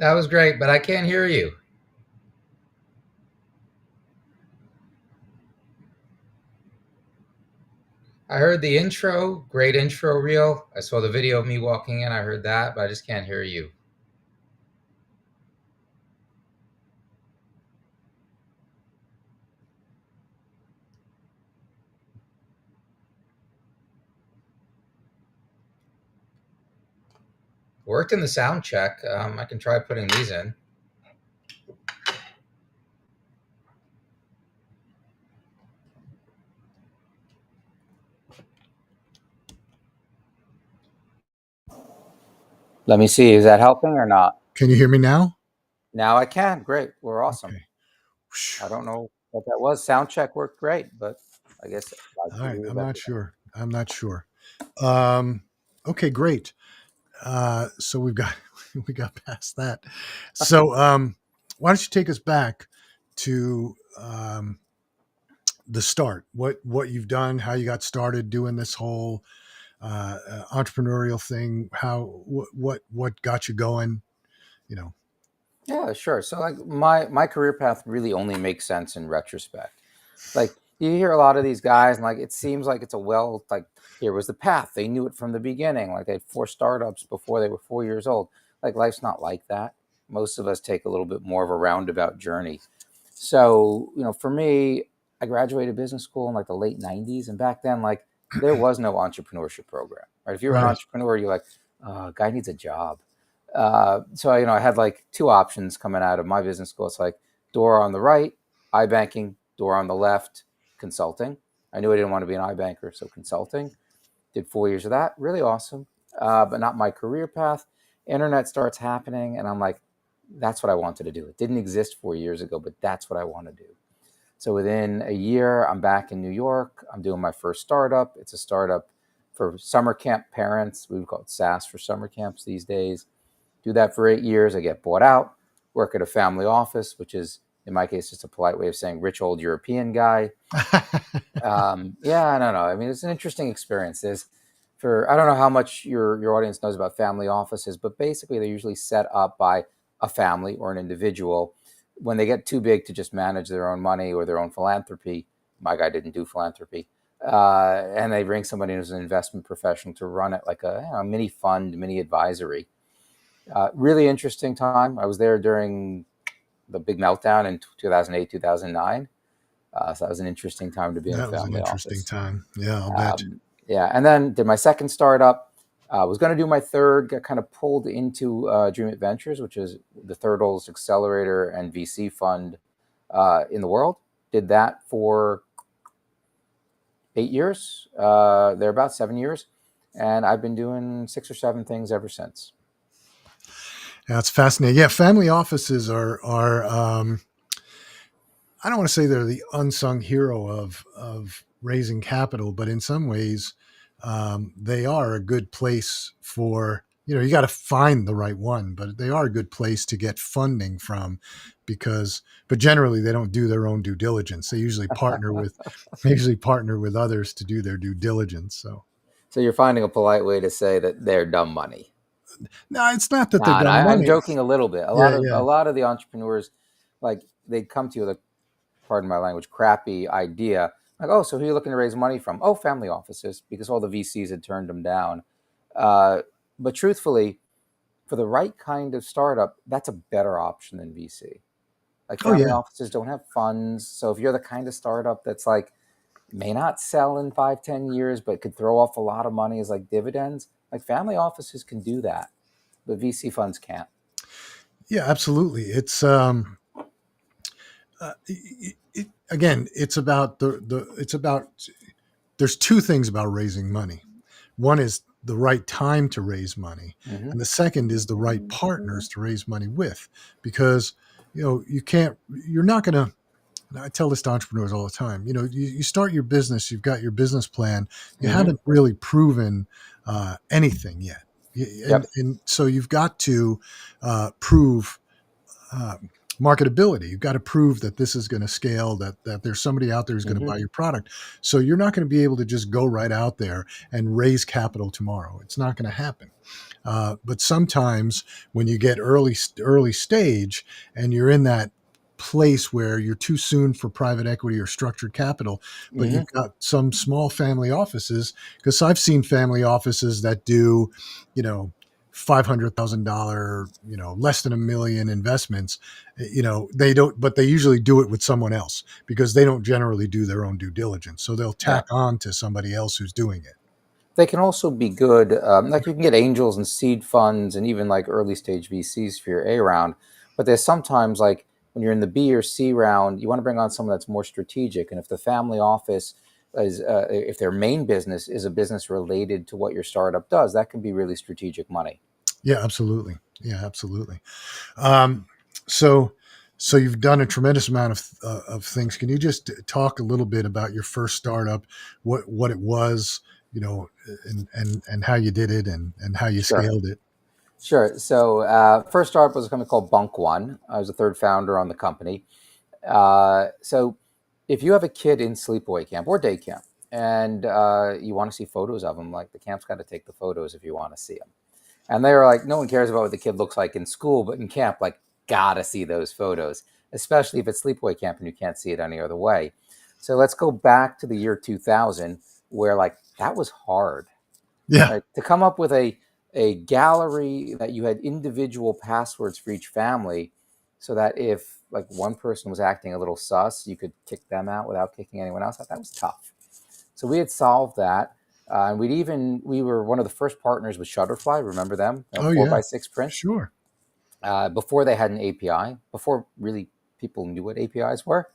That was great, but I can't hear you. I heard the intro, great intro reel. I saw the video of me walking in. I heard that, but I just can't hear you. Worked in the sound check. I can try putting these in. Let me see. Is that helping or not? Can you hear me now? Now I can. Great. We're awesome. Okay. I don't know what that was. Sound check worked great, but I guess All to right. do with I'm not everything. sure. I'm not sure. Um, okay, great. So we've got we got past that. So why don't you take us back to the start? What you've done, how you got started doing this whole entrepreneurial thing? How what got you going? You know. Yeah, sure. So like my career path really only makes sense in retrospect. Like you hear a lot of these guys and like it seems like it's a well like here was the path. They knew it from the beginning. Like they had 4 startups before they were 4 years old. Like life's not like that. Most of us take a little bit more of a roundabout journey. So, for me, I graduated business school in like the late 90s. And back then, like there was no entrepreneurship program, right? If you were an Right. entrepreneur, you're like, guy needs a job. So, I had like two options coming out of my business school. It's like door on the right, iBanking, door on the left, consulting. I knew I didn't want to be an iBanker, so consulting. Did 4 years of that. Really awesome, but not my career path. Internet starts happening, and I'm like, that's what I wanted to do. It didn't exist 4 years ago, but that's what I want to do. So within a year, I'm back in New York. I'm doing my first startup. It's a startup for summer camp parents. We would call it SaaS for summer camps these days. Do that for 8 years. I get bought out. Work at a family office, which is, in my case, just a polite way of saying rich old European guy. Yeah, I don't know. I mean, it's an interesting experience. I don't know how much your audience knows about family offices, but basically they're usually set up by a family or an individual. When they get too big to just manage their own money or their own philanthropy, my guy didn't do philanthropy, and they bring somebody who's an investment professional to run it like a mini fund, mini advisory. Really interesting time. I was there during the big meltdown in 2008, 2009. So that was an interesting time to be in a That was an family interesting office. time. Yeah, I'll bet. Yeah, and then did my second startup. Was going to do my third. Got kind of pulled into Dream It Ventures, which is the third oldest accelerator and VC fund in the world. Did that for 8 years. They're about 7 years, and I've been doing 6 or 7 things ever since. Yeah, it's fascinating. Yeah, family offices are I don't want to say they're the unsung hero of raising capital, but in some ways, they are a good place for, you got to find the right one, but they are a good place to get funding from, but generally they don't do their own due diligence. They usually partner with others to do their due diligence. So So you're finding a polite way to say that they're dumb money. no, it's not that they're Nah, dumb I'm money. joking a little bit. A lot Yeah, of yeah. a lot of the entrepreneurs, like they'd come to you with a, pardon my language, crappy idea. Like, oh, so who are you looking to raise money from? Oh, family offices, because all the VCs had turned them down. Uh, but truthfully, for the right kind of startup, that's a better option than VC. Like Oh family yeah. offices don't have funds. So if you're the kind of startup that's like may not sell in 5, 10 years, but could throw off a lot of money as like dividends, like family offices can do that, but VC funds can't. Yeah, absolutely. Again, it's about it's about there's two things about raising money. One is the right time to raise money, Mm-hmm. and the second is the right partners to raise money with, because you're not going to. I tell this to entrepreneurs all the time. You start your business, you've got your business plan, you Mm-hmm. haven't really proven anything yet, and Yep. and so you've got to prove. marketability. You've got to prove that this is going to scale, that there's somebody out there who's going to buy Hmm. your product. So you're not going to be able to just go right out there and raise capital tomorrow. It's not going to happen. But sometimes when you get early stage and you're in that place where you're too soon for private equity or structured capital, but Hmm. you've got some small family offices, because I've seen family offices that do, you know, $500,000, less than $1 million investments. They don't, but they usually do it with someone else because they don't generally do their own due diligence. So they'll Yeah. tack on to somebody else who's doing it. They can also be good. Like you can get angels and seed funds and even like early stage VCs for your A round. But there's sometimes like when you're in the B or C round, you want to bring on someone that's more strategic. And if the family office is, if their main business is a business related to what your startup does, that can be really strategic money. Yeah, absolutely. Yeah, absolutely. Um, so, so you've done a tremendous amount of things. Can you just talk a little bit about your first startup, what it was, and how you did it, and how you Sure. scaled it? Sure. So, first startup was a company called Bunk One. I was the third founder on the company. So if you have a kid in sleepaway camp or day camp and you want to see photos of them, like the camp's got to take the photos if you want to see them. And they were like, no one cares about what the kid looks like in school, but in camp, like, gotta see those photos, especially if it's sleepaway camp and you can't see it any other way. So let's go back to the year 2000, where like that was hard, Yeah, right? To come up with a gallery that you had individual passwords for each family, so that if like one person was acting a little sus, you could kick them out without kicking anyone else out. That was tough. So we had solved that. And we were one of the first partners with Shutterfly. Remember them? oh Four yeah, by six prints. sure. Before they had an API, before really people knew what APIs were,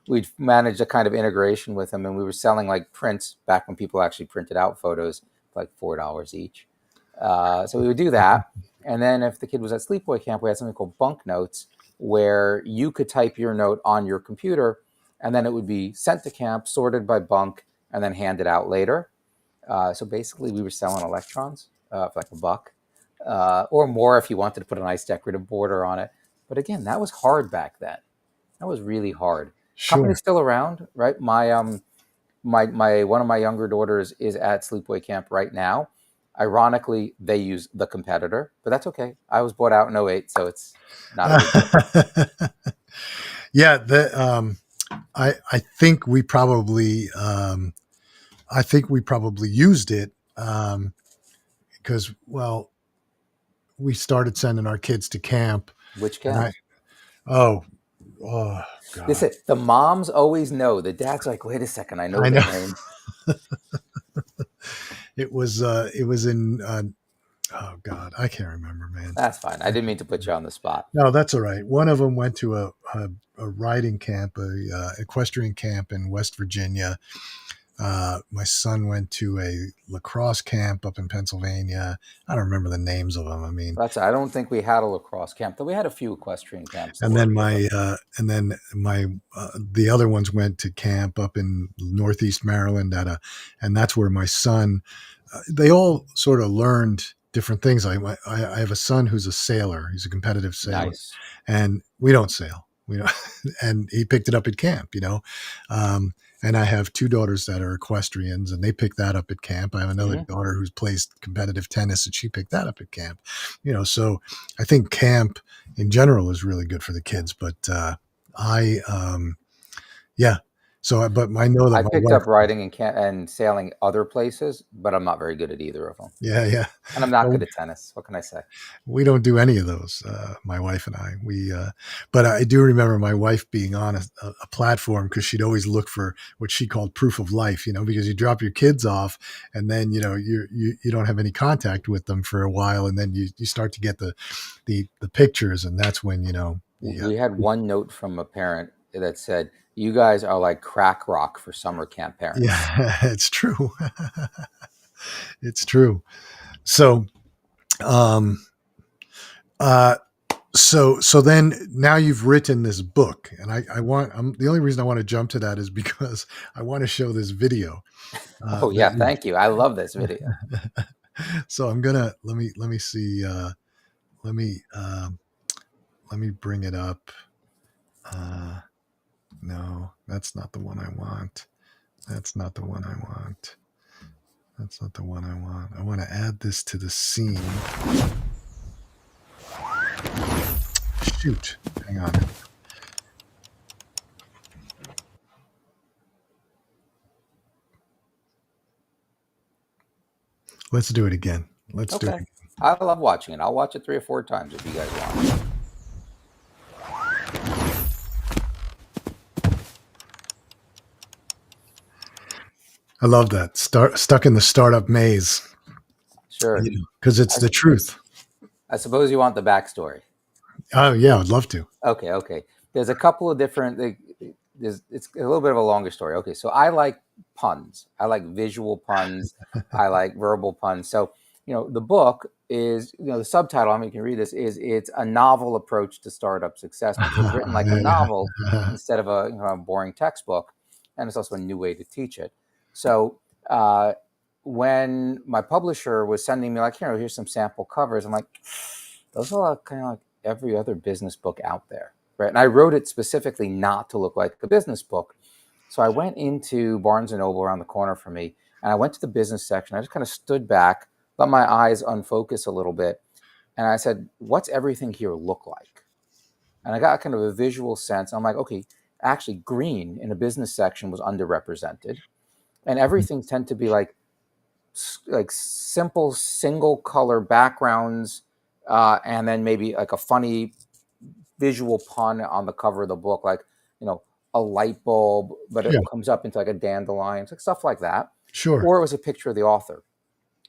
we'd managed a kind of integration with them, and we were selling like prints back when people actually printed out photos for like $4 each. So we would do that, and then if the kid was at sleepaway camp, we had something called bunk notes, where you could type your note on your computer, and then it would be sent to camp, sorted by bunk, and then handed out later. So basically, we were selling electrons for like $1 or more if you wanted to put a nice decorative border on it. But again, that was hard back then. That was really hard. Company's Sure. still around, right? My one of my younger daughters is at sleepaway camp right now. Ironically, they use the competitor, but that's okay. I was bought out in '08, so it's not a big deal. Yeah, I think we probably used it, because, well, we started sending our kids to camp, Which and camp? oh oh This god, is, the moms always know. The dad's like, wait a second, I know I know. their name. It was in, oh god, I can't remember, man. That's fine. I didn't mean to put you on the spot. No, that's all right. One of them went to a riding camp, a equestrian camp in West Virginia. My son went to a lacrosse camp up in Pennsylvania. I don't remember the names of them. I mean, I don't think we had a lacrosse camp, though we had a few equestrian camps that and were then really good. the other ones went to camp up in Northeast Maryland and that's where my son. They all sort of learned different things. I have a son who's a sailor. He's a competitive sailor, Nice. and we don't sail. We don't, and he picked it up at camp. And I have two daughters that are equestrians, and they picked that up at camp. I have another Hmm. daughter who's plays competitive tennis, and she picked that up at camp. So I think camp in general is really good for the kids. But I, yeah. But I know that I my picked wife. up riding and sailing other places, but I'm not very good at either of them. Yeah, yeah. And I'm not Well, good at tennis. What can I say? we don't do any of those. My wife and I. But I do remember my wife being on a platform because she'd always look for what she called proof of life. Because you drop your kids off, and then you don't have any contact with them for a while, and then you start to get the pictures, and that's when yeah. We had one note from a parent that said, "You guys are like crack rock for summer camp parents." Yeah, it's true. It's true. So, um, uh, so then now you've written this book, and the only reason I want to jump to that is because I want to show this video Oh that yeah, you. thank you. I love this video. So I'm gonna let me see. Let me let me bring it up. Uh, no, that's not the one I want. That's not the one I want. That's not the one I want. I want to add this to the scene. Shoot. Hang on. Let's do it again. Let's do it Okay. again. I love watching it. I'll watch it 3 or 4 times if you guys want. I love that. Stuck in the startup maze. Sure. Because it's I, the truth. I suppose you want the backstory. Oh, yeah, I'd love to. Okay, okay. There's a couple of different. It's a little bit of a longer story. Okay, so I like puns. I like visual puns. I like verbal puns. So the book is the subtitle. I mean, you can read this. Is it's a novel approach to startup success because it's written like a novel instead of a boring textbook, and it's also a new way to teach it. So when my publisher was sending me like, here's some sample covers, I'm like, those are kind of like every other business book out there, right? And I wrote it specifically not to look like a business book. So I went into Barnes and Noble around the corner from me, and I went to the business section. I just kind of stood back, let my eyes unfocus a little bit, and I said, "What's everything here look like?" And I got kind of a visual sense. I'm like, okay, actually, green in a business section was underrepresented, and everything tend to be like simple single color backgrounds, and then maybe like a funny visual pun on the cover of the book, like a light bulb, but it Yeah, comes up into like a dandelion, like stuff like that, sure. or it was a picture of the author.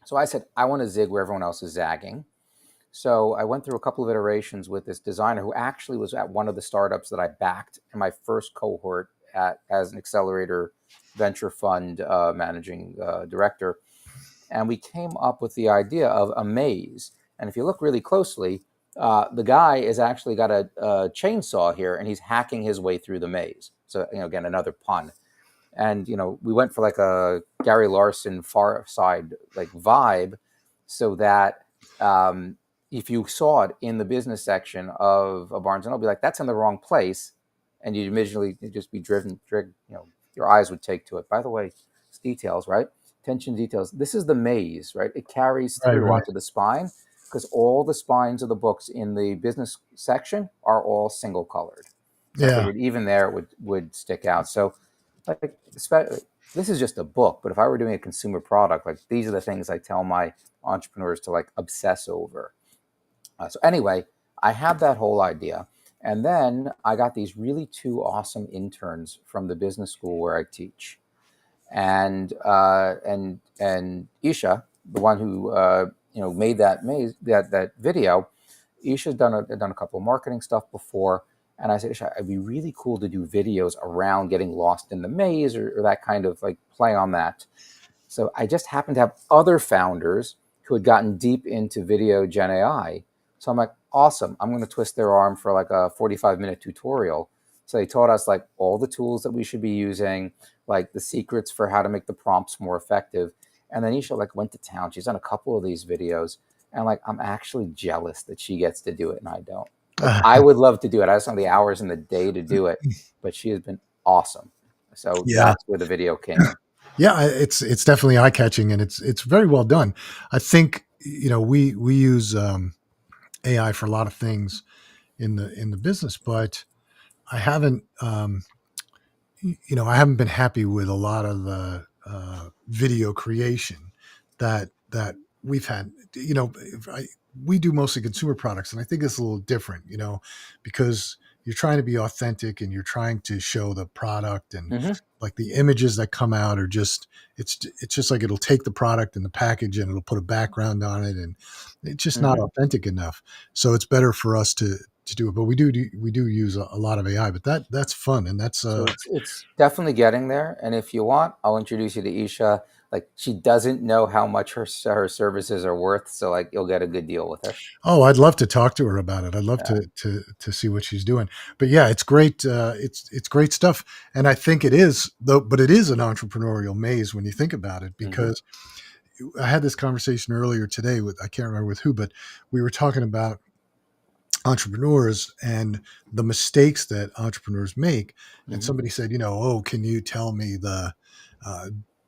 So I said I want to zig where everyone else is zagging. So I went through a couple of iterations with this designer who actually was at one of the startups that I backed in my first cohort as an accelerator venture fund managing director. And we came up with the idea of a maze. And if you look really closely, the guy has actually got a chainsaw here, and he's hacking his way through the maze. So again, another pun. And we went for like a Gary Larson Far Side like vibe, so that if you saw it in the business section of a Barnes and Noble, be like, that's in the wrong place, and you'd immediately just be driven. Your eyes would take to it. By the way, it's details, right? Attention to details. This is the maze, right? It carries Right, through right. onto the spine because all the spines of the books in the business section are all single colored. So I Yeah. figured even there it would stick out. So like this is just a book, but if I were doing a consumer product, like these are the things I tell my entrepreneurs to like obsess over. So anyway, I had that whole idea, and then I got these really two awesome interns from the business school where I teach, and Isha, the one who made that video. Isha's done a couple of marketing stuff before, and I said, Isha, it'd be really cool to do videos around getting lost in the maze or that kind of like play on that. So I just happened to have other founders who had gotten deep into video Gen AI. So I'm like, awesome. I'm going to twist their arm for like a 45-minute tutorial. So they taught us like all the tools that we should be using, like the secrets for how to make the prompts more effective. And then Isha like went to town. She's done a couple of these videos. And like, I'm actually jealous that she gets to do it and I don't. Like, I would love to do it. I just don't have the hours in the day to do it, but she has been awesome. So Yeah. that's where the video came in. Yeah, it's definitely eye catching, and it's very well done. I think we use AI for a lot of things in the business, but I haven't I haven't been happy with a lot of the video creation that we've had. We do mostly consumer products, and I think it's a little different, because you're trying to be authentic and you're trying to show the product, and Mm-hmm. like the images that come out are just it's just like it'll take the product and the package and it'll put a background on it, and it's just not Mm-hmm. authentic enough. So it's better for us to do it, but we do use a lot of AI, but that's fun, and that's So it's definitely getting there. And if you want, I'll introduce you to Isha. Like she doesn't know how much her services are worth, so like you'll get a good deal with her. Oh, I'd love to talk to her about it. I'd love Yeah. to see what she's doing. But yeah, it's great. It's great stuff, and I think it is though. But it is an entrepreneurial maze when you think about it, Mm-hmm. because I had this conversation earlier today with, I can't remember with who, but we were talking about entrepreneurs and the mistakes that entrepreneurs make. And Hmm. somebody said, oh, can you tell me uh,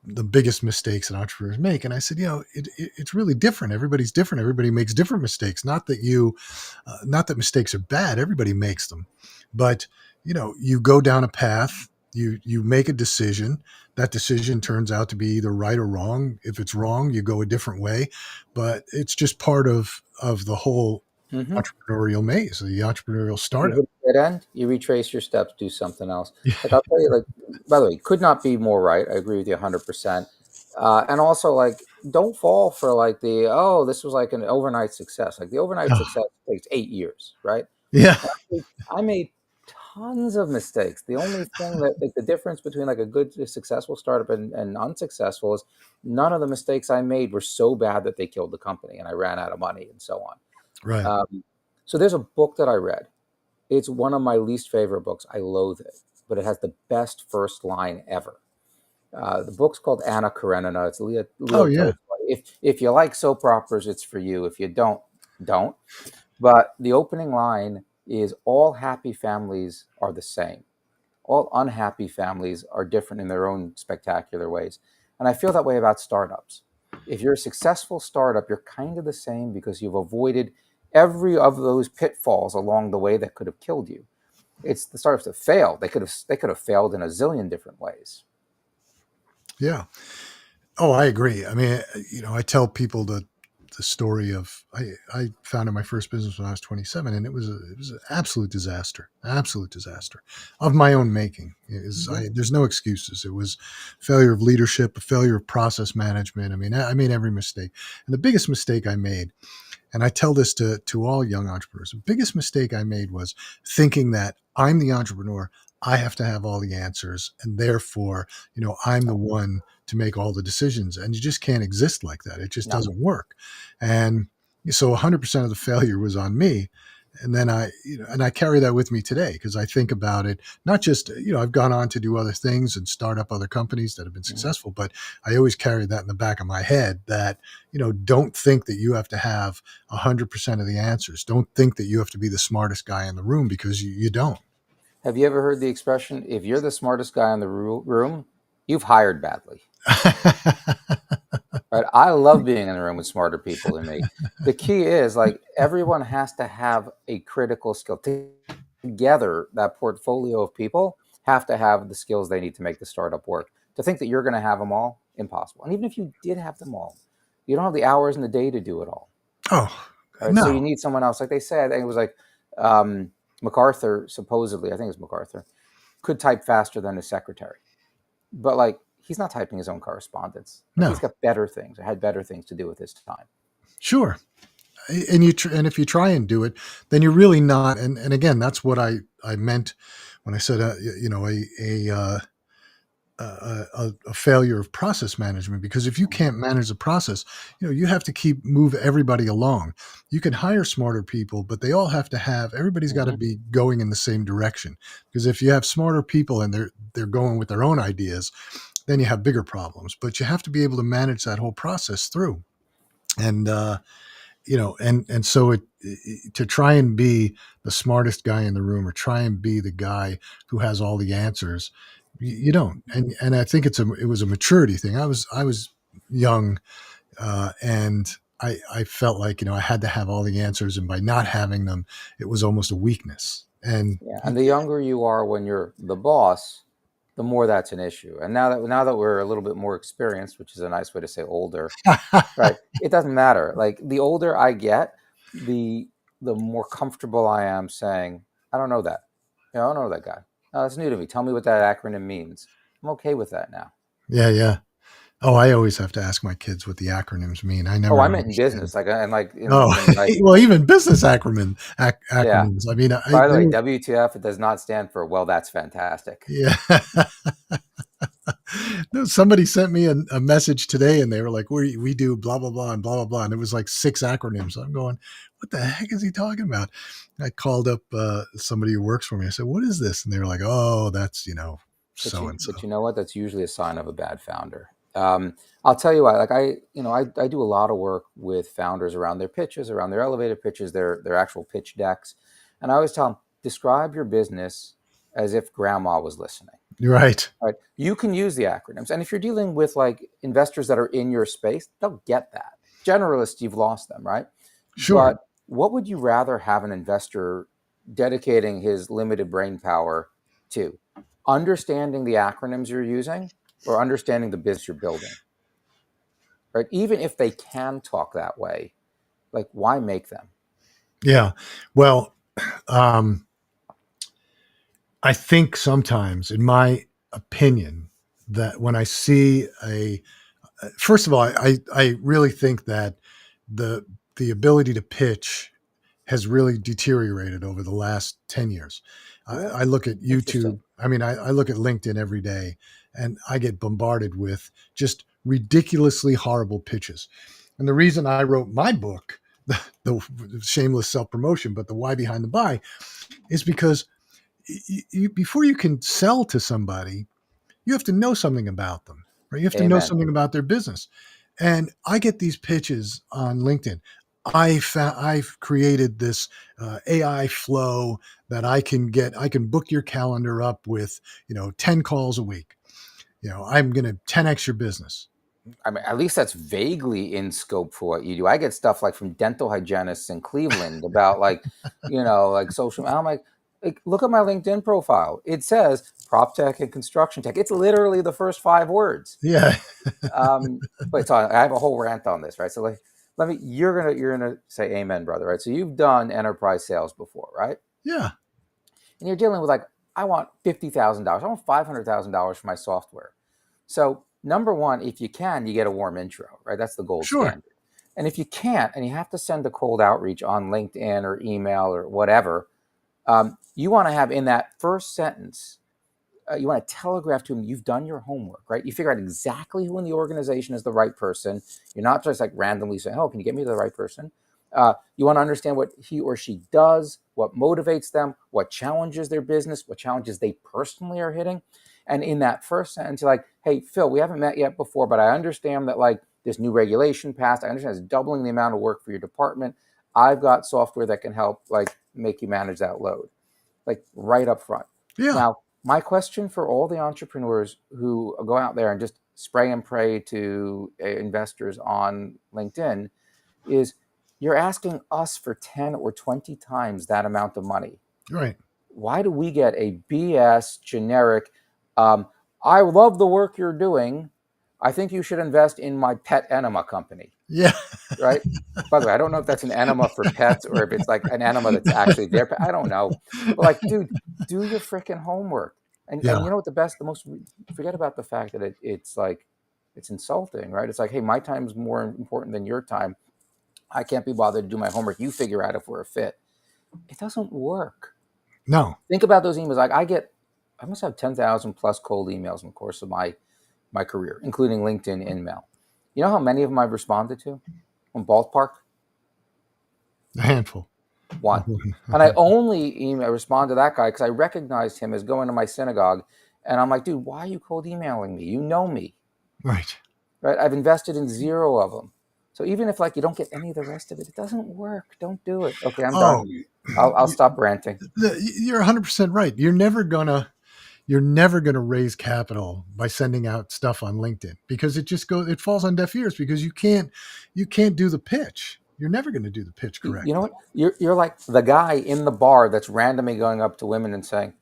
the biggest mistakes that entrepreneurs make? And I said, it's really different. Everybody's different. Everybody makes different mistakes. Not that mistakes are bad. Everybody makes them, but you go down a path. You make a decision. That decision turns out to be either right or wrong. If it's wrong, you go a different way. But it's just part of the whole Hmm. entrepreneurial maze, the entrepreneurial You startup. hit a dead end, you retrace your steps, do something else. Like I'll tell you, like by the way, could not be more right. I agree with you 100%. And also, like, don't fall for like the this was like an overnight success. Like the overnight Oh, success takes 8 years, right? yeah. I made tons of mistakes. The only thing that like the difference between like a good successful startup and unsuccessful is none of the mistakes I made were so bad that they killed the company and I ran out of money and so on. Right. So there's a book that I read. It's one of my least favorite books. I loathe it, but it has the best first line ever. The book's called Anna Karenina. It's Oh, Leo yeah. Tolstoy. If you like soap operas, it's for you. If you don't, don't. But the opening line is all happy families are the same. All unhappy families are different in their own spectacular ways. And I feel that way about startups. If you're a successful startup, you're kind of the same because you've avoided every of those pitfalls along the way that could have killed you. It's the startups that failed. They could have failed in a zillion different ways. Yeah. Oh, I agree. I mean, I tell people the story of I founded my first business when I was 27, and it was an absolute disaster of my own making. Hmm. There's no excuses. It was failure of leadership, a failure of process management. I mean, I made every mistake, and the biggest mistake I made, and I tell this to all young entrepreneurs, the biggest mistake I made was thinking that I'm the entrepreneur. I have to have all the answers, and therefore, I'm the one to make all the decisions. And you just can't exist like that. It just No. doesn't work. And so 100% of the failure was on me. And then I carry that with me today because I think about it, not just, I've gone on to do other things and start up other companies that have been Mhm. successful, but I always carry that in the back of my head that, don't think that you have to have 100% of the answers. Don't think that you have to be the smartest guy in the room because you don't. Have you ever heard the expression, if you're the smartest guy in the room, you've hired badly? Right? I love being in the room with smarter people than me. The key is like everyone has to have a critical skill. Together, that portfolio of people have to have the skills they need to make the startup work. To think that you're going to have them all, impossible. And even if you did have them all, you don't have the hours in the day to do it all. Oh, Right? So you no. need someone else. Like they said, I think it was like um, MacArthur, supposedly, I think it was MacArthur, could type faster than his secretary. But like he's not typing his own correspondence. Like he's No. got better things or had better things to do with his time. Sure. And if you try and do it, then you're really not. And again, that's what I meant when I said, a failure of process management, because if you Mhm. can't manage the process, you have to move everybody along. You can hire smarter people, but they all have to have everybody's got to Mhm. be going in the same direction, because if you have smarter people and they're going with their own ideas, then you have bigger problems. But you have to be able to manage that whole process through. And and so to try and be the smartest guy in the room or try and be the guy who has all the answers, you don't. And I think it was a maturity thing. I was young, and I felt like, I had to have all the answers, and by not having them, it was almost a weakness. And Yeah, and the younger you are when you're the boss, the more that's an issue. And now that we're a little bit more experienced, which is a nice way to say older, right? It doesn't matter. Like the older I get, the the more comfortable I am saying, I don't know that. I don't know that guy. No, that's new to me. Tell me what that acronym means. I'm okay with that now. yeah, yeah. Oh, I always have to ask my kids what the acronyms mean. I Oh, never I meant in understand. business, like and like Oh, in like well, even business yeah. acronyms. I mean, By the they way, were, WTF, it does not stand for well, that's fantastic. yeah. No, somebody sent me a message today, and they were like, "We do blah blah blah and blah blah blah," and it was like 6 acronyms. I'm going, "What the heck is he talking about?" I called up somebody who works for me. I said, "What is this?" And they were like, "Oh, that's But so you and but so." you know what? That's usually a sign of a bad founder. I'll tell you what, like I do a lot of work with founders around their pitches, around their elevator pitches, their actual pitch decks. And I always tell them, describe your business as if grandma was listening. You're right. Right. You can use the acronyms. And if you're dealing with like investors that are in your space, they'll get that. Generalists, you've lost them, right? Sure. But what would you rather have an investor dedicating his limited brain power to? Understanding the acronyms you're using or understanding the business you're building? Right? Even if they can talk that way, like why make them? Yeah. Well, um, I think sometimes, in my opinion, that when I see first of all, I really think that the the ability to pitch has really deteriorated over the last 10 years. Really I look at interesting. YouTube. I mean, I look at LinkedIn every day and I get bombarded with just ridiculously horrible pitches. And the reason I wrote my book, the shameless self promotion, but the why behind the buy, is because before you can sell to somebody, you have to know something about them, right? You have to know Amen. something about their business. And I get these pitches on LinkedIn. I've created this AI flow that I can book your calendar up with, 10 calls a week. I'm going to 10x your business. I mean, at least that's vaguely in scope for what you do. I get stuff like from dental hygienists in Cleveland about like social. I'm like, look at my LinkedIn profile. It says PropTech and construction tech. It's literally the first 5 words. Yeah. But so I have a whole rant on this, right? So like, you're gonna say amen, brother, right? So you've done enterprise sales before, right? Yeah. And you're dealing with like, I want $50,000. I want $500,000 for my software. So number one, if you can, you get a warm intro, right? That's the gold Sure. standard. And if you can't, and you have to send a cold outreach on LinkedIn or email or whatever, you want to have in that first sentence, you want to telegraph to him you've done your homework, right? You figure out exactly who in the organization is the right person. You're not just like randomly saying, "Oh, can you get me to the right person?" You want to understand what he or she does, what motivates them, what challenges their business, what challenges they personally are hitting. And in that first sentence, you're like, "Hey, Phil, we haven't met yet before, but I understand that like this new regulation passed. I understand it's doubling the amount of work for your department. I've got software that can help like make you manage that load." Like right up front. Yeah. Now, my question for all the entrepreneurs who go out there and just spray and pray to investors on LinkedIn is you're asking us for 10 or 20 times that amount of money. Right. Why do we get a BS generic, um, I love the work you're doing. I think you should invest in my pet enema company, Yeah. right? By the way, I don't know if that's an enema for pets or if it's like an enema that's actually their pet. I don't know. But like, dude, do your freaking homework. And Yeah. you know what the most forget about the fact that it's like it's insulting, right? It's like, hey, my time is more important than your time. I can't be bothered to do my homework. You figure out if we're a fit. It doesn't work. No. Think about those emails. Like I must have 10,000 plus cold emails in the course of my career, including LinkedIn email. You know how many of them I've responded to on ballpark? A handful. One. And I only respond to that guy because I recognized him as going to my synagogue. And I'm like, dude, why are you cold emailing me? You know me, Right. right? I've invested in 0 of them. So even if like you don't get any of the rest of it, it doesn't work. Don't do it. Okay, I'm done. Oh, I'll stop ranting. you're 100% right. You're never gonna raise capital by sending out stuff on LinkedIn because it falls on deaf ears because you can't do the pitch. You're never going to do the pitch You know correctly. what? You're like the guy in the bar that's randomly going up to women and saying,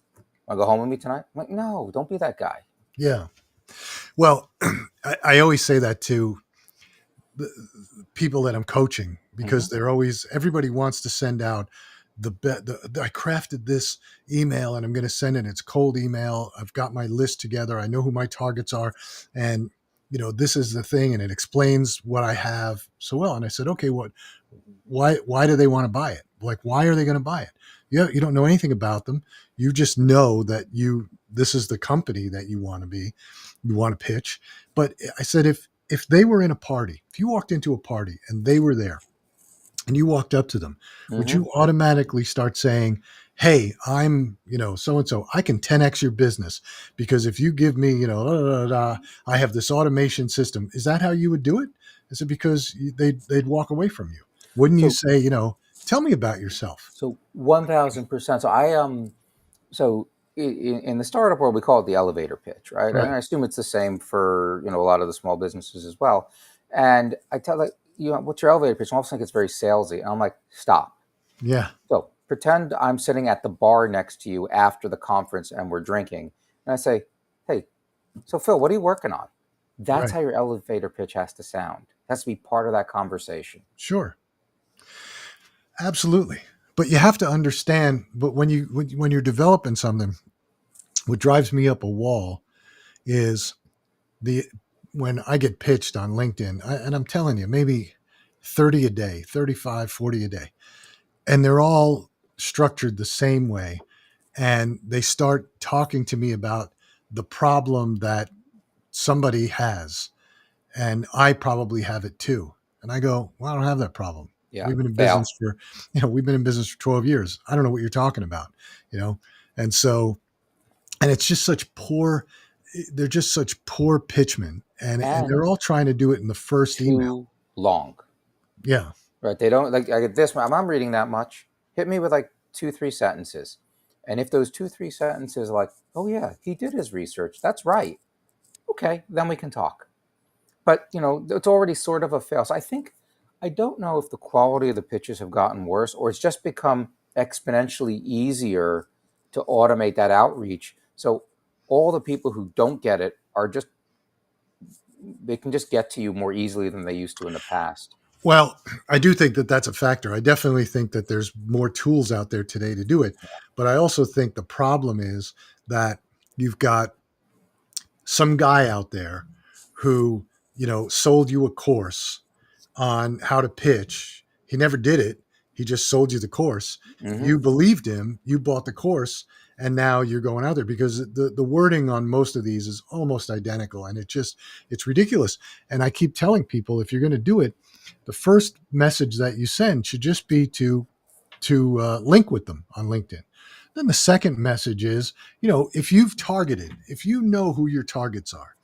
"Want to go home with me tonight?" I'm like, no, don't be that guy. Yeah. Well, I always say that to the people that I'm coaching Mm-hmm. because everybody wants to send out I crafted this email and I'm going to send it. It's cold email. I've got my list together. I know who my targets are. And, this is the thing. And it explains what I have so well. And I said, okay, why do they want to buy it? Like, why are they going to buy it? You don't know anything about them. You just know that this is the company that you want to pitch. But I said, if they were in a party, if you walked into a party and they were there and you walked up to them, would Mm-hmm. you automatically start saying, hey, I'm, so and so, I can 10x your business because if you give me, I have this automation system. Is that how you would do it? Is it because they'd walk away from you? Wouldn't you So say, tell me about yourself? 1000%. So in the startup world, we call it the elevator pitch, right? And Right. I assume it's the same for a lot of the small businesses as well. And I tell like, what's your elevator pitch? And I always think it's very salesy. And I'm like, stop. Yeah. So pretend I'm sitting at the bar next to you after the conference and we're drinking. And I say, hey, so Phil, what are you working on? That's Right. how your elevator pitch has to sound. It has to be part of that conversation. Sure. Absolutely. But you have to understand, but when you're developing something, what drives me up a wall is the when I get pitched on LinkedIn, and I'm telling you, maybe 30 a day, 35, 40 a day, and they're all structured the same way. And they start talking to me about the problem that somebody has, and I probably have it too. And I go, well, I don't have that problem. Yeah, We've been in fail. business for, we've been in business for 12 years. I don't know what you're talking about, you know? And so, and it's just such poor, they're just such poor pitchmen, and they're And all trying to do it in the first email. too long. Yeah. Right? They don't like I get this. I'm reading that much. Hit me with like two, three sentences, and if those two, three sentences are like, oh yeah, he did his research. That's right. Okay, then we can talk. But it's already sort of a fail. So I don't know if the quality of the pitches have gotten worse or it's just become exponentially easier to automate that outreach. So all the people who don't get it are just they can just get to you more easily than they used to in the past. Well, I do think that that's a factor. I definitely think that there's more tools out there today to do it. But I also think the problem is that you've got some guy out there who, sold you a course on how to pitch. He never did it. He just sold you the course. Hmm. You believed him, you bought the course, and now you're going out there because the wording on most of these is almost identical, and it's ridiculous. And I keep telling people, if you're going to do it, the first message that you send should just be to link with them on LinkedIn. Then the second message is, if you know who your targets are.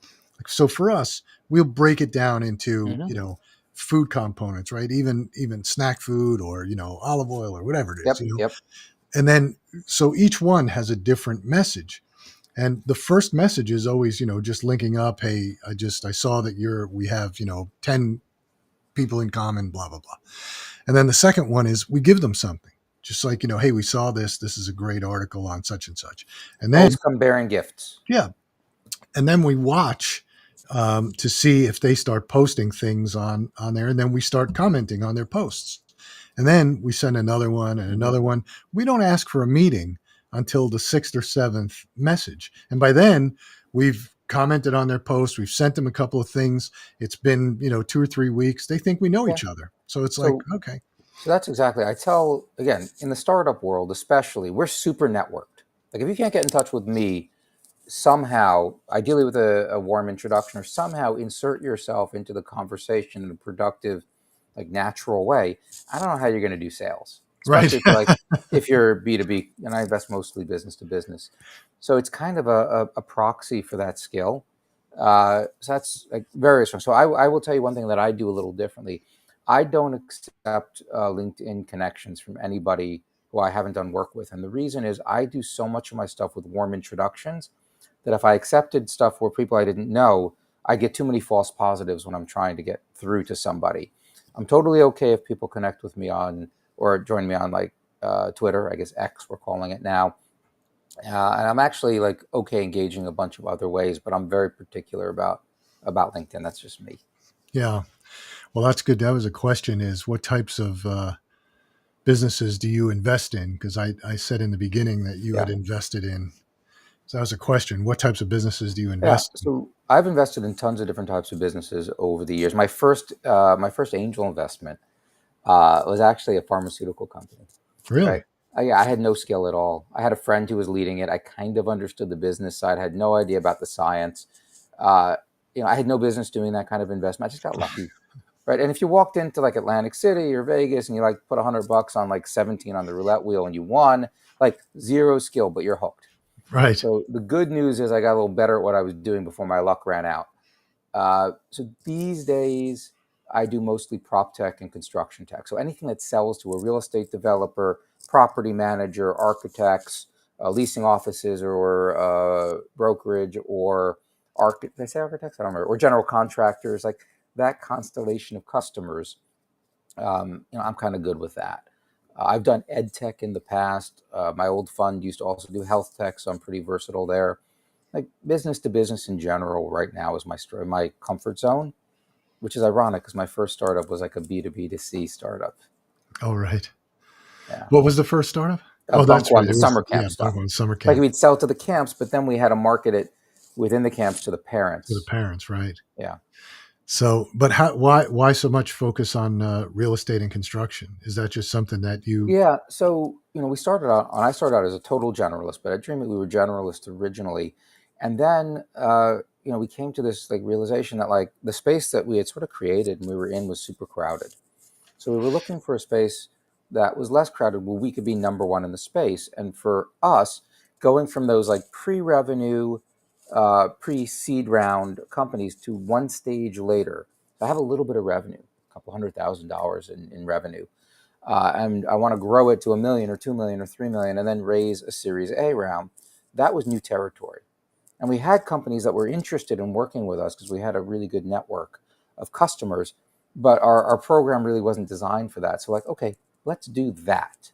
So for us, we'll break it down into, Hmm. food components, right? Even snack food or, olive oil or whatever it is, Yep. Yep. and then so each one has a different message. And the first message is always, just linking up. Hey, I saw that we have, 10 people in common, blah, blah, blah. And then the second one is we give them something, just like, hey, we saw this. This is a great article on such and such. And then, Always come bearing gifts. yeah. And then we watch to see if they start posting things on there. And then we start commenting on their posts. And then we send another one and Hmm. another one. We don't ask for a meeting until the sixth or seventh message. And by then, we've commented on their post. We've sent them a couple of things. It's been, 2 or 3 weeks. They think we know Yeah. each other. So it's like, So okay, So that's exactly. I tell again in the startup world, especially, we're super networked. Like if you can't get in touch with me somehow, ideally with a warm introduction, or somehow insert yourself into the conversation in a productive, like natural way, I don't know how you're going to do sales, right. especially if you're B2B, and I invest mostly business to business. So it's kind of a proxy for that skill. So that's like very strong. So I will tell you one thing that I do a little differently. I don't accept LinkedIn connections from anybody who I haven't done work with. And the reason is I do so much of my stuff with warm introductions that if I accepted stuff where people I didn't know, I get too many false positives when I'm trying to get through to somebody. I'm totally okay if people connect with me on or join me on like Twitter, I guess X we're calling it now. And I'm actually like okay engaging a bunch of other ways, but I'm very particular about LinkedIn. That's just me. Yeah. Well, that's good. That was a question, is what types of businesses do you invest in? Because I said in the beginning that you Yeah. had invested in. So that was a question. What types of businesses do you Yeah, invest in? so I've invested in tons of different types of businesses over the years. My first angel investment was actually a pharmaceutical company. Right? Really? Yeah, I had no skill at all. I had a friend who was leading it. I kind of understood the business side. Had no idea about the science. Uh, I had no business doing that kind of investment. I just got lucky. right? And if you walked into like Atlantic City or Vegas and you like put $100 on like 17 on the roulette wheel and you won, like zero skill, but you're hooked. Right. So the good news is I got a little better at what I was doing before my luck ran out. So these days, I do mostly prop tech and construction tech. So anything that sells to a real estate developer, property manager, architects, leasing offices, or brokerage, or did I say architects? I don't remember. Or general contractors, like that constellation of customers. I'm kind of good with that. I've done ed tech in the past. My old fund used to also do health tech, so I'm pretty versatile there. Like business to business in general right now is my comfort zone, which is ironic because my first startup was like a B2B to C startup. Oh, right. Yeah. What was the first startup? Oh, Bunk that's right. one, It the was, summer yeah, camp stuff. Buckhorn summer Like camp we'd sell to the camps, but then we had to market it within the camps to the for the parents. parents, right? Yeah. So, but why so much focus on real estate and construction? Is that just something that you? Yeah. So, we started out, and I started out as a total generalist, but at Dream It, we were generalists originally. And then, we came to this like realization that like the space that we had sort of created and we were in was super crowded. So we were looking for a space that was less crowded where we could be number one in the space. And for us, going from those like pre-revenue, pre-seed round companies to one stage later, I have a little bit of revenue, a couple $100,000 in revenue. And I want to grow it to 1 million or 2 million or 3 million and then raise a Series A round. That was new territory. And we had companies that were interested in working with us because we had a really good network of customers, but our program really wasn't designed for that. So, like, okay, let's do that.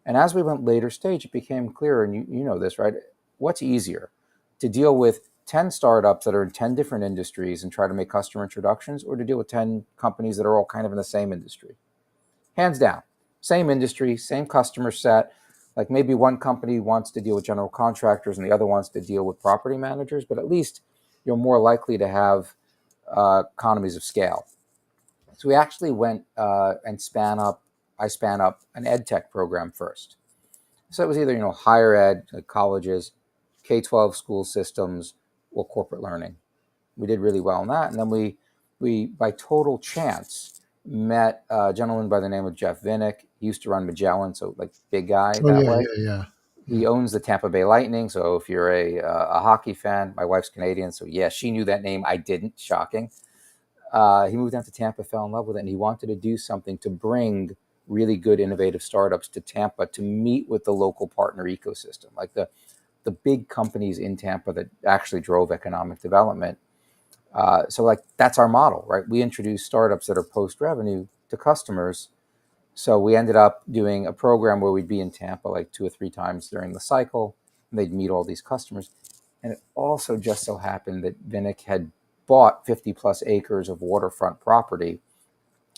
And as we went later stage, it became clearer, and you know this, right? What's easier to deal with 10 startups that are in 10 different industries and try to make customer introductions, or to deal with 10 companies that are all kind of in the same industry? Hands down, same industry, same customer set. Like maybe one company wants to deal with general contractors and the other wants to deal with property managers, but at least you're more likely to have economies of scale. So we actually went and I span up an ed tech program first. So it was either, higher ed, like colleges, K-12 school systems, or corporate learning. We did really well in that. And then we by total chance, met a gentleman by the name of Jeff Vinnick. He used to run Magellan, so like big guy Oh, that yeah, way. yeah, yeah, yeah. He owns the Tampa Bay Lightning. So if you're a hockey fan, my wife's Canadian, so yeah, she knew that name. I didn't. Shocking. He moved down to Tampa, fell in love with it, and he wanted to do something to bring really good innovative startups to Tampa to meet with the local partner ecosystem, like the big companies in Tampa that actually drove economic development. So like that's our model, right? We introduce startups that are post revenue to customers. So we ended up doing a program where we'd be in Tampa like 2 or 3 times during the cycle, and they'd meet all these customers. And it also just so happened that Vinnick had bought 50 plus acres of waterfront property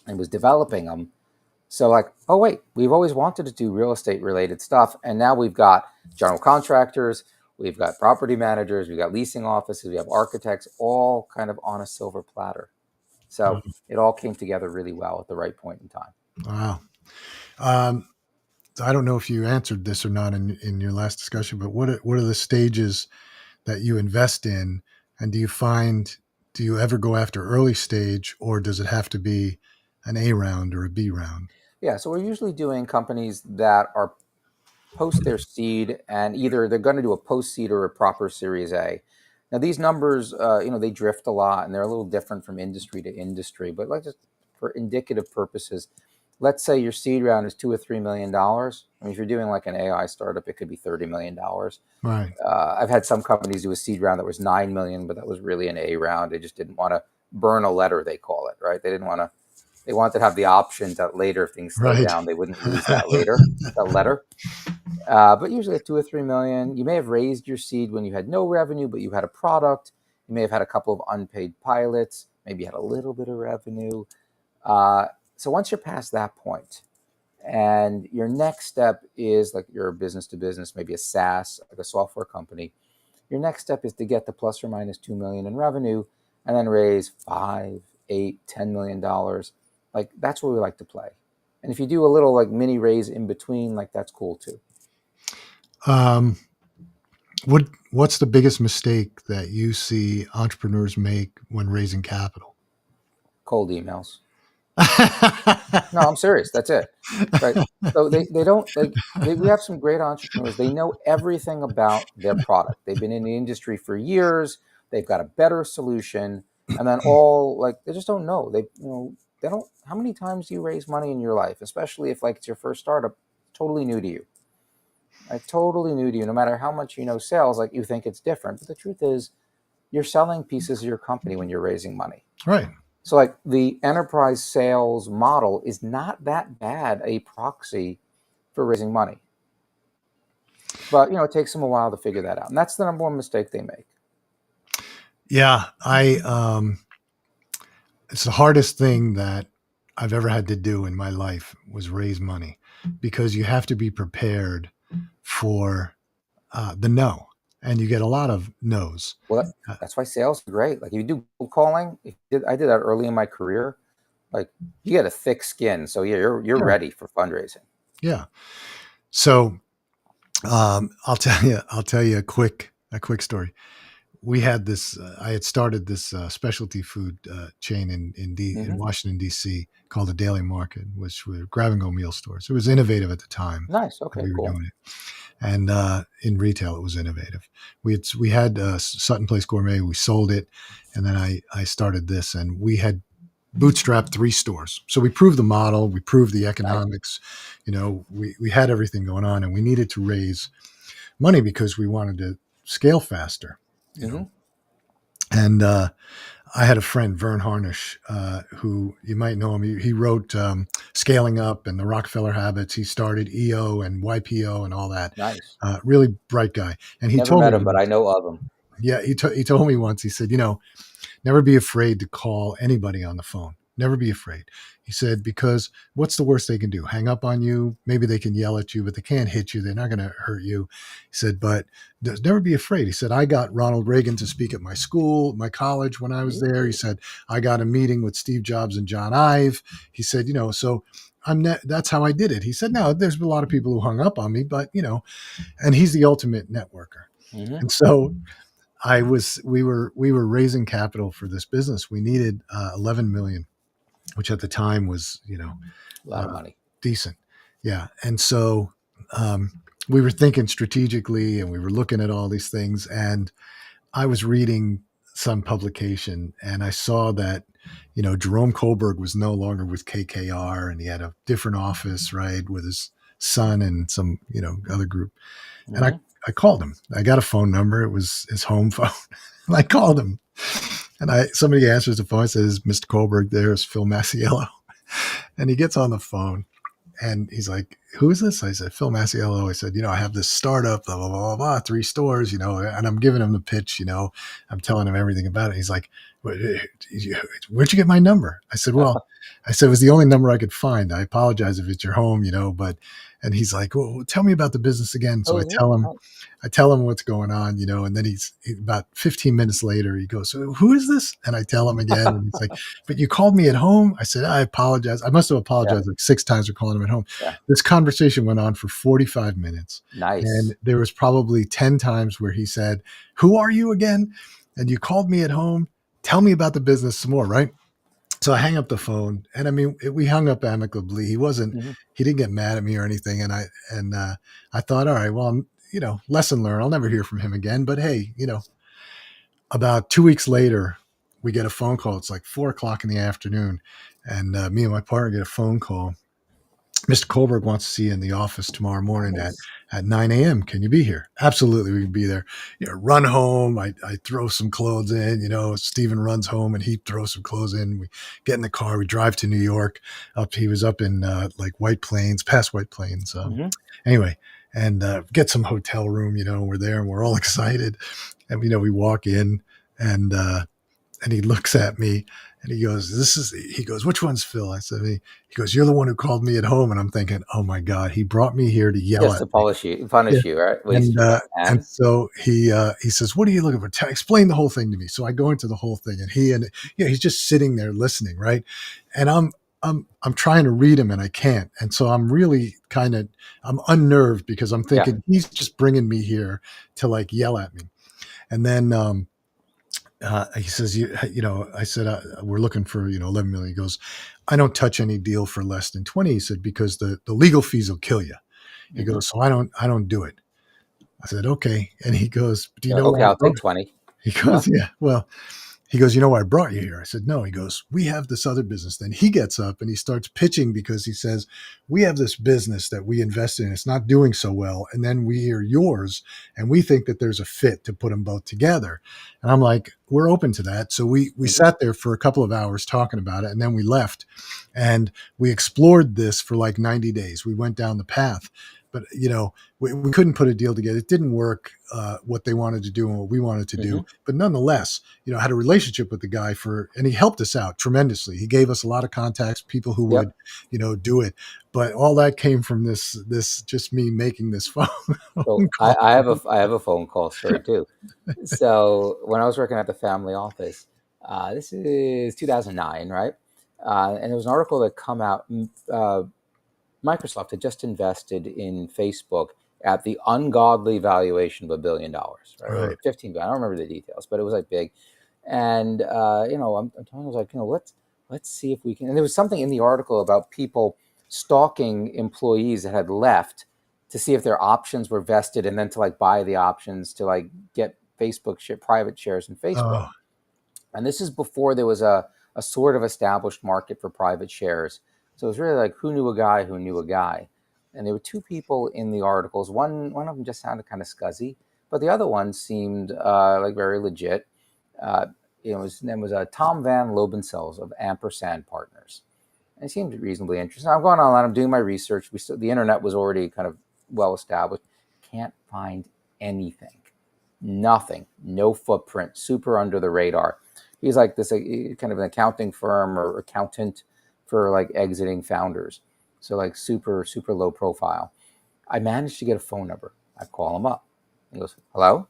and was developing them. So like, oh wait, we've always wanted to do real estate related stuff, and now we've got general contractors, we've got property managers, we've got leasing offices, we have architects, all kind of on a silver platter. So it all came together really well at the right point in time. Wow. Um, I don't know if you answered this or not in your last discussion, but what are the stages that you invest in, and do you ever go after early stage, or does it have to be an A round or a B round? Yeah, so we're usually doing companies that are post their seed, and either they're going to do a post seed or a proper Series A. Now these numbers, they drift a lot, and they're a little different from industry to industry. But like just for indicative purposes, let's say your seed round is $2 or $3 million. I mean, if you're doing like an AI startup, it could be $30 million. Right. I've had some companies do a seed round that was 9 million, but that was really an A round. They just didn't want to burn a letter, they call it, right? They didn't want to. They wanted to have the option that later, if things slowed Right. down, they wouldn't lose that letter. But usually at 2 or 3 million, you may have raised your seed when you had no revenue, but you had a product. You may have had a couple of unpaid pilots. Maybe you had a little bit of revenue. So once you're past that point, and your next step is like your business to business, maybe a SaaS, like a software company. Your next step is to get the plus or minus 2 million in revenue, and then raise 5, 8, $10 million. Like that's where we like to play. And if you do a little like mini raise in between, like that's cool too. um, what's the biggest mistake that you see entrepreneurs make when raising capital? Cold emails. No, I'm serious. That's it. Right. So they don't like we have some great entrepreneurs. They know everything about their product. They've been in the industry for years. They've got a better solution. And then all like they just don't know. They don't how many times do you raise money in your life, especially if like it's your first startup, totally new to you. Right? Totally new to you. No matter how much you know sales, like you think it's different. But the truth is you're selling pieces of your company when you're raising money. Right. So like the enterprise sales model is not that bad a proxy for raising money. But it takes them a while to figure that out. And that's the number one mistake they make. Yeah, it's the hardest thing that I've ever had to do in my life was raise money because you have to be prepared for the no, and you get a lot of no's. Well, Uh, that's why sales is great. Like if you do cold calling, I did that early in my career. Like you get a thick skin, so yeah, you're yeah, ready for fundraising. yeah. So I'll tell you a quick story. We had this. I had started this specialty food chain in Hmm. Washington D.C. called the Daily Market, which were grab and go meal stores. It was innovative at the time Nice. that Okay. we were Cool. doing it, and in retail it was innovative. We had Sutton Place Gourmet. We sold it, and then I started this, and we had bootstrapped 3 stores. So we proved the model, we proved the Nice. economics. We had everything going on, and we needed to raise money because we wanted to scale faster. You know, Hmm. and I had a friend, Vern Harnish, who you might know him. He wrote Scaling Up and the Rockefeller Habits. He started EO and YPO and all that. Nice. Really bright guy. And he Never told me met him, but I once, know of him. yeah, he told me once, he said, never be afraid to call anybody on the phone. Never be afraid. He said, because what's the worst they can do? Hang up on you. Maybe they can yell at you, but they can't hit you. They're not going to hurt you. He said, but never be afraid. He said, I got Ronald Reagan to speak at my school, my college when I was there. He Ooh. said, I got a meeting with Steve Jobs and John Ive. He said, so that's how I did it. He said, no, there's been a lot of people who hung up on me, but, and he's the ultimate networker. Hmm. And so we were raising capital for this business. We needed 11 million, which at the time was A lot of uh, money. decent. Yeah, and so um, we were thinking strategically, and we were looking at all these things. And I was reading some publication, and I saw that Jerome Kohlberg was no longer with KKR, and he had a different office, right, with his son and some other group. And Hmm. I called him. I got a phone number. It was his home phone. And I called him. And somebody answers the phone, says, Mr. Kohlberg, there's Phil Masiello. And he gets on the phone and he's like, who is this? I said, Phil Masiello. I said, I have this startup, blah, blah, blah, blah, 3 stores, and I'm giving him the pitch, I'm telling him everything about it. He's like, where'd you get my number? I said, well, it was the only number I could find. I apologize if it's your home, and he's like, well, tell me about the business again. So Oh, is it? Oh, I tell him what's going on, and then about 15 minutes later, he goes, so who is this? And I tell him again, and he's like, but you called me at home. I said, I apologize. I must have yeah. apologized like 6 times for calling him at home. Yeah. This conversation went on for 45 minutes. Nice. And there was probably 10 times where he said, who are you again? And you called me at home. Tell me about the business some more, right? So I hang up the phone, and I mean, we hung up amicably. Hmm. He didn't get mad at me or anything. And I thought, all right, well, lesson learned. I'll never hear from him again. But hey, about 2 weeks later, we get a phone call. It's like 4 o'clock in the afternoon, and me and my partner get a phone call. Mr. Kohlberg wants to see you in the office tomorrow morning Nice. at 9 a.m. Can you be here? Absolutely, we can be there. Run home. I throw some clothes in. Steven runs home and he throws some clothes in. We get in the car. We drive to New York. He was up in like White Plains, past White Plains. Hmm. Anyway, and get some hotel room. We're there and we're all excited. And we walk in and he looks at me and he goes, he goes, which one's Phil? I said, he goes, you're the one who called me at home. And I'm thinking, oh my God, he brought me here to yell Just at to me. Yeah. punish you, right? And, Waste your time. so he says, what are you looking for? Explain the whole thing to me. So I go into the whole thing and he's just sitting there listening. Right. And I'm trying to read him and I can't. And so I'm really I'm unnerved because I'm Yeah. thinking he's just bringing me here to like yell at me. And then, he says, I said, we're looking for, 11 million. He goes, I don't touch any deal for less than 20. He said, because the legal fees will kill you. He Mm-hmm. goes, so I don't do it. I said, okay. And he goes, do you know Okay, why I I'll brought? take 20. He Yeah. goes, yeah, well, he goes, you know why I brought you here? I said, no. He goes, we have this other business. Then he gets up and he starts pitching because he says, we have this business that we invested in. It's not doing so well. And then we hear yours and we think that there's a fit to put them both together. And I'm like, we're open to that. So we Mm-hmm. sat there for a couple of hours talking about it. And then we left and we explored this for like 90 days. We went down the path. But, we couldn't put a deal together. It didn't work what they wanted to do and what we wanted to Mm-hmm. do. But nonetheless, had a relationship with the guy and he helped us out tremendously. He gave us a lot of contacts, people who would, Yep. do it. But all that came from this just me making this phone So call. I have a phone call story too. So when I was working at the family office, this is 2009, right? And there was an article that come out. Microsoft had just invested in Facebook at the ungodly valuation of $1 billion, right? Or Right. 15 billion. I don't remember the details, but it was like big. And I'm telling you, I was like, let's see if we can. And there was something in the article about people stalking employees that had left to see if their options were vested, and then to like buy the options to like get private shares in Facebook. Oh, And this is before there was a sort of established market for private shares. So it was really like who knew a guy who knew a guy. And there were two people in the articles. One of them just sounded kind of scuzzy, but the other one seemed like very legit. Uh, his name was Tom Van Lobensells of Ampersand Partners. And he seemed reasonably interesting. I'm going online. I'm doing my research. The internet was already kind of well established. Can't find anything. Nothing. No footprint. Super under the radar. He's like this kind of an accounting firm or accountant for like exiting founders. So like super low profile. I managed to get a phone number. I call him up. He goes, "Hello."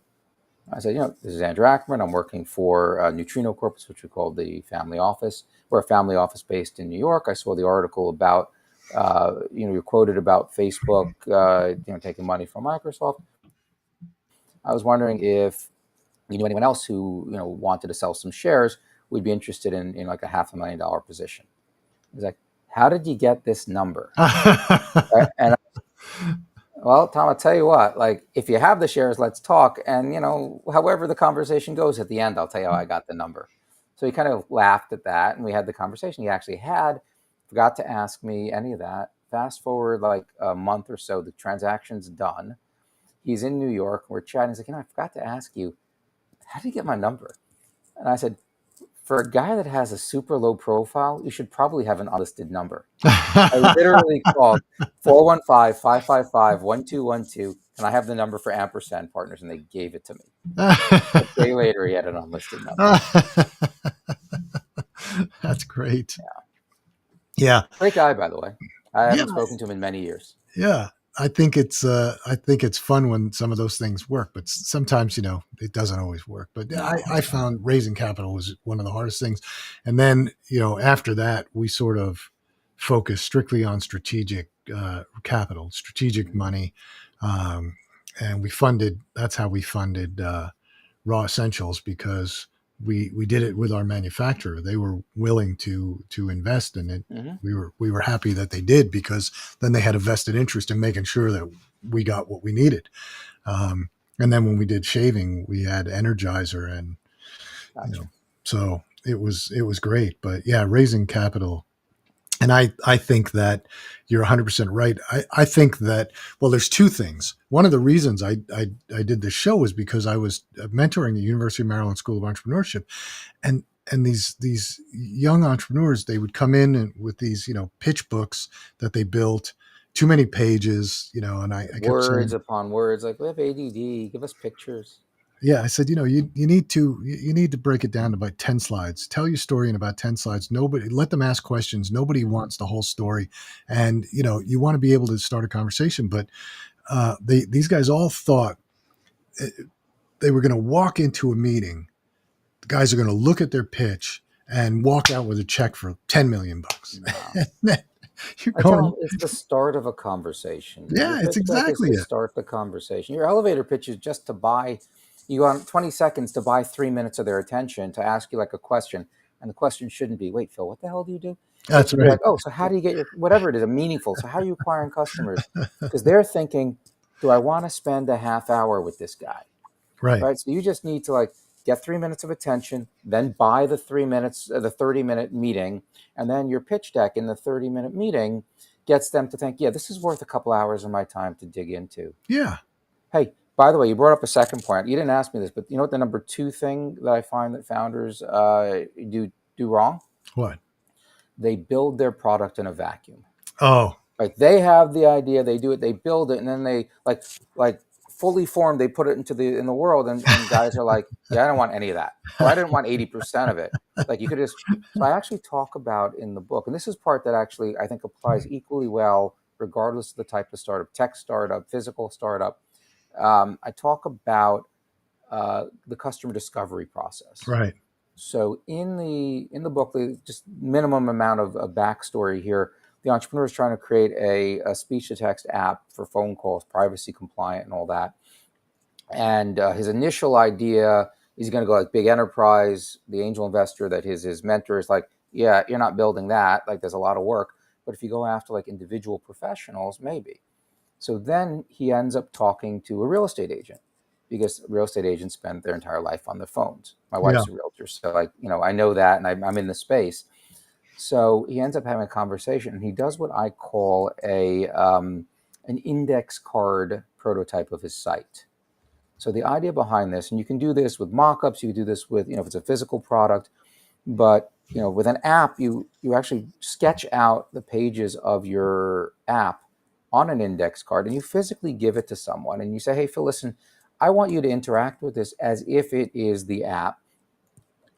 I said, "This is Andrew Ackerman. I'm working for Neutrino Corpus, which we call the family office. We're a family office based in New York. I saw the article about, you're quoted about Facebook, taking money from Microsoft. I was wondering if you knew anyone else who, wanted to sell some shares. We'd be interested in like a $500,000 position." He's like, "How did you get this number?" Right? And well, Tom, I'll tell you what, like, if you have the shares, let's talk. And, however the conversation goes at the end, I'll tell you how I got the number. So he kind of laughed at that. And we had the conversation he actually had, forgot to ask me any of that. Fast forward like a month or so, the transaction's done. He's in New York. We're chatting. He's like, I forgot to ask you, how did you get my number? And I said, for a guy that has a super low profile, you should probably have an unlisted number. I literally called 415-555-1212, and I have the number for Ampersand Partners, and they gave it to me. A day later, he had an unlisted number. That's great. Yeah. Yeah. Great guy, by the way. I Yeah. haven't spoken to him in many years. Yeah. I think it's fun when some of those things work, but sometimes, it doesn't always work. But No. I found raising capital was one of the hardest things. And then, after that, we sort of focused strictly on strategic capital, strategic Mm-hmm. money. Um, and that's how we funded Raw Essentials, because we did it with our manufacturer. They were willing to invest in it. Mm-hmm. We were happy that they did, because then they had a vested interest in making sure that we got what we needed. And then when we did shaving, we had Energizer, and you Gotcha. know, so it was great. But yeah, raising capital. And I think that you're 100% right. I think that, well, there's two things. One of the reasons I did this show is because I was mentoring the University of Maryland School of Entrepreneurship, and these young entrepreneurs, they would come in with these pitch books that they built, too many pages, and I kept Words saying, upon words, like, we have ADD. Give us pictures. yeah, I said, you need to break it down to about 10 slides. Tell your story in about 10 slides. Nobody, let them ask questions. Nobody wants the whole story. And, you want to be able to start a conversation. But these guys all thought uh, they were going to walk into a meeting. The guys are going to look at their pitch and walk out with a check for 10 million bucks. No. You're I tell going, them it's the start of a conversation. Your yeah, it's pitch deck is exactly to it. start the conversation. Your elevator pitch is just to buy You got 20 seconds to buy 3 minutes of their attention to ask you like a question. And the question shouldn't be, wait, Phil, what the hell do you do? It That's should be like, right. oh, so how do you get your, whatever it is, a meaningful. So how are you acquiring customers? Because they're thinking, do I want to spend a half hour with this guy? Right. Right. So you just need to like get 3 minutes of attention, then buy the 3 minutes, the 30-minute meeting. And then your pitch deck in the 30-minute meeting gets them to think, yeah, this is worth a couple hours of my time to dig into. Yeah. Hey, by the way, you brought up a second point. You didn't ask me this, but you know what the number two thing that I find that founders do wrong? What? They build their product in a vacuum. Oh, Like they have the idea, they do it, they build it, and then they like fully formed, they put it into the world, and guys are like, yeah, I don't want any of that, or I didn't want 80% of it. Like you could just. So I actually talk about in the book, and this is part that actually I think applies equally well, regardless of the type of startup, tech startup, physical startup. I talk about the customer discovery process. right. So in the book, just minimum amount of backstory here. The entrepreneur is trying to create a speech to text app for phone calls, privacy compliant, and all that. And his initial idea is going to go like big enterprise. The angel investor that his mentor is like, yeah, you're not building that. Like there's a lot of work. But if you go after like individual professionals, maybe. So then he ends up talking to a real estate agent because real estate agents spend their entire life on their phones. My Yeah. wife's a realtor, so like I know that, and I'm in the space. So he ends up having a conversation, and he does what I call a an index card prototype of his site. So the idea behind this, and you can do this with mock-ups, you can do this with if it's a physical product, but with an app, you actually sketch out the pages of your app on an index card, and you physically give it to someone, and you say, hey, Phil, listen, I want you to interact with this as if it is the app.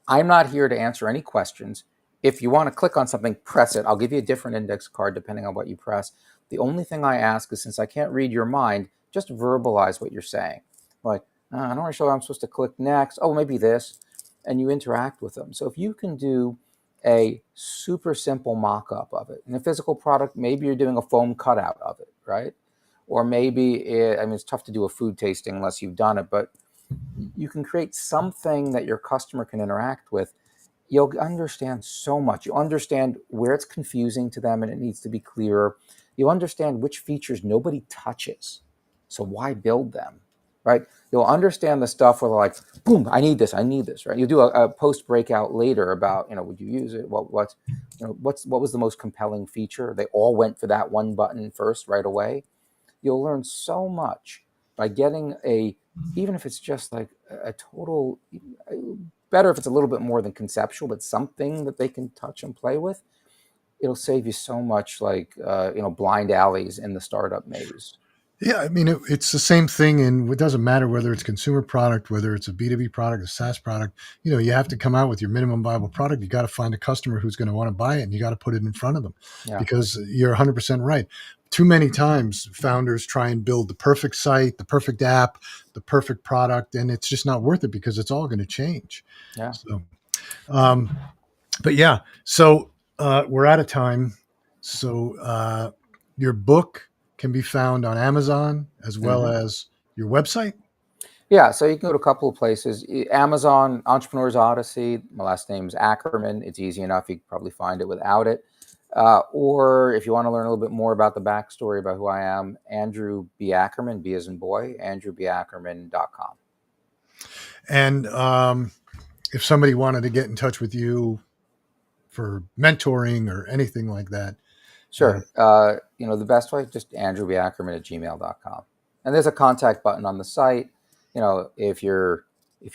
I'm not here to answer any questions. If you want to click on something, press it. I'll give you a different index card depending on what you press. The only thing I ask is, since I can't read your mind, just verbalize what you're saying. Like, I'm not really sure I'm supposed to click next. Oh, maybe this. And you interact with them. So if you can do a super simple mock-up of it, in a physical product, maybe you're doing a foam cutout of it, right? Or maybe it's tough to do a food tasting unless you've done it, but you can create something that your customer can interact with. You'll understand so much. You'll understand where it's confusing to them and it needs to be clearer. You'll understand which features nobody touches. So why build them, right? You'll understand the stuff where they're like, boom, I need this, right? You'll do a post breakout later about, would you use it? What was the most compelling feature? They all went for that one button first right away. You'll learn so much by getting even if it's just like a total, better if it's a little bit more than conceptual, but something that they can touch and play with. It'll save you so much, like blind alleys in the startup maze. Yeah, I mean, it's the same thing, and it doesn't matter whether it's a consumer product, whether it's a B2B product, a SaaS product. You have to come out with your minimum viable product. You got to find a customer who's going to want to buy it, and you got to put it in front of them, Yeah, because you're 100% right. Too many times, founders try and build the perfect site, the perfect app, the perfect product, and it's just not worth it because it's all going to change. yeah. So, um, but yeah, so we're out of time. So your book can be found on Amazon as well Mm-hmm. as your website. Yeah, so you can go to a couple of places. Amazon, Entrepreneur's Odyssey. My last name's Ackerman. It's easy enough. You can probably find it without it. Or if you want to learn a little bit more about the backstory about who I am, Andrew B. Ackerman, B as in boy, andrewbackerman.com. And if somebody wanted to get in touch with you for mentoring or anything like that, Sure. The best way, just andrewbackerman@gmail.com. And there's a contact button on the site. If you're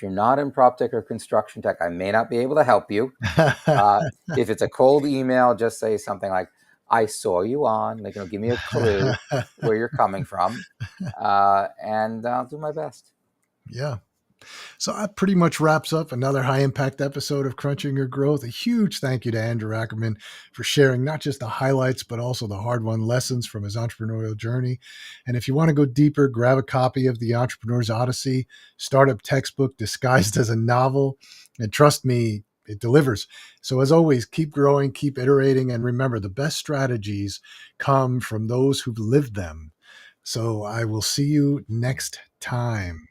not in PropTech or construction tech, I may not be able to help you. If it's a cold email, just say something like, I saw you on, like, give me a clue where you're coming from. And I'll do my best. yeah. So that pretty much wraps up another high impact episode of Crunching Your Growth. A huge thank you to Andrew Ackerman for sharing not just the highlights, but also the hard won lessons from his entrepreneurial journey. And if you want to go deeper, grab a copy of The Entrepreneur's Odyssey, startup textbook disguised as a novel. And trust me, it delivers. So as always, keep growing, keep iterating, and remember, the best strategies come from those who've lived them. So I will see you next time.